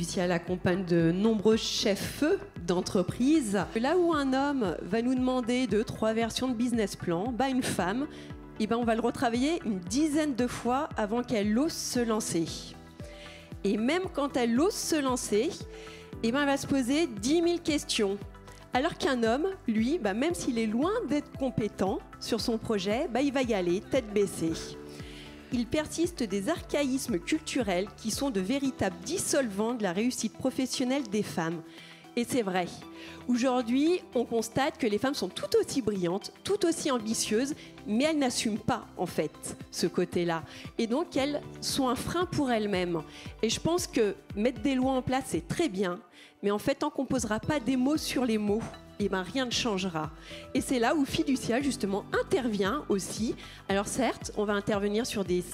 Fiducial accompagne de nombreux chefs d'entreprise. Là où un homme va nous demander 2-3 versions de business plan, une femme, on va le retravailler une dizaine de fois avant qu'elle ose se lancer. Et même quand elle ose se lancer, elle va se poser 10 000 questions. Alors qu'un homme, lui, même s'il est loin d'être compétent sur son projet, il va y aller tête baissée. Il persiste des archaïsmes culturels qui sont de véritables dissolvants de la réussite professionnelle des femmes. Et c'est vrai. Aujourd'hui, on constate que les femmes sont tout aussi brillantes, tout aussi ambitieuses, mais elles n'assument pas, en fait, ce côté-là. Et donc, elles sont un frein pour elles-mêmes. Et je pense que mettre des lois en place, c'est très bien, mais en fait, tant qu'on ne posera pas des mots sur les mots, rien ne changera. Et c'est là où Fiducial, justement, intervient aussi. Alors certes, on va intervenir sur des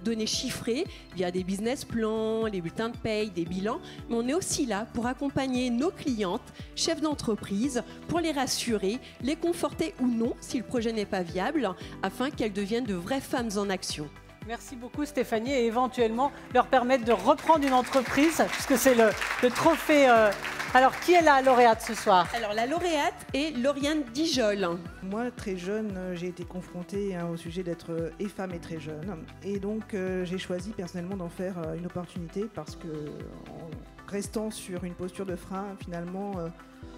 données chiffrées via des business plans, les bulletins de paye, des bilans, mais on est aussi là pour accompagner nos clientes, chefs d'entreprise, pour les rassurer, les conforter ou non si le projet n'est pas viable, afin qu'elles deviennent de vraies femmes en action. Merci beaucoup Stéphanie, et éventuellement leur permettre de reprendre une entreprise, puisque c'est le trophée. Alors, qui est la lauréate ce soir? Alors, la lauréate est Lauriane Dijol. Moi, très jeune, j'ai été confrontée au sujet d'être femme et très jeune. Et donc, j'ai choisi personnellement d'en faire une opportunité parce que, en restant sur une posture de frein, finalement,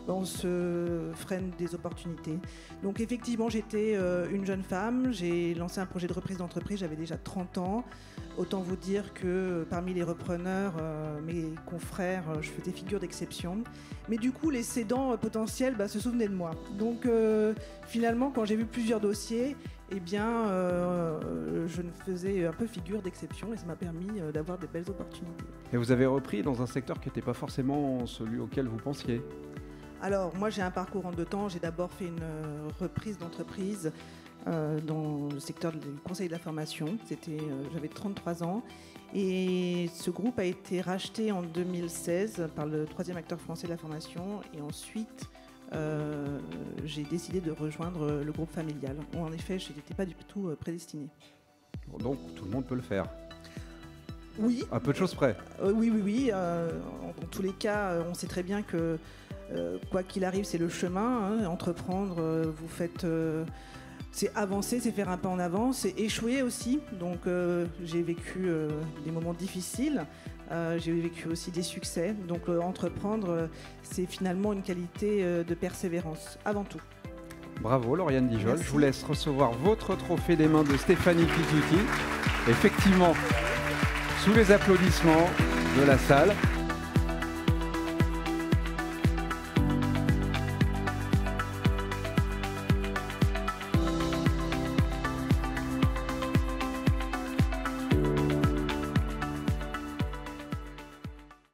on se freine des opportunités. Donc, effectivement, j'étais une jeune femme. J'ai lancé un projet de reprise d'entreprise. J'avais déjà 30 ans. Autant vous dire que parmi les repreneurs, mes confrères, je faisais figure d'exception. Mais du coup, les cédants potentiels se souvenaient de moi. Donc finalement, quand j'ai vu plusieurs dossiers, je ne faisais un peu figure d'exception et ça m'a permis d'avoir des belles opportunités. Et vous avez repris dans un secteur qui n'était pas forcément celui auquel vous pensiez? Alors moi, j'ai un parcours en deux temps. J'ai d'abord fait une reprise d'entreprise dans le secteur du conseil de la formation. J'avais 33 ans et ce groupe a été racheté en 2016 par le troisième acteur français de la formation et ensuite j'ai décidé de rejoindre le groupe familial où en effet je n'étais pas du tout prédestinée. Donc tout le monde peut le faire? Oui. À peu de choses près? Oui. Dans tous les cas, on sait très bien que quoi qu'il arrive, c'est le chemin. Entreprendre, vous faites... c'est avancer, c'est faire un pas en avant, c'est échouer aussi. Donc j'ai vécu des moments difficiles, j'ai vécu aussi des succès. Donc entreprendre, c'est finalement une qualité de persévérance, avant tout. Bravo Lauriane Dijol. Merci. Je vous laisse recevoir votre trophée des mains de Stéphanie Pizzuti. Effectivement, sous les applaudissements de la salle.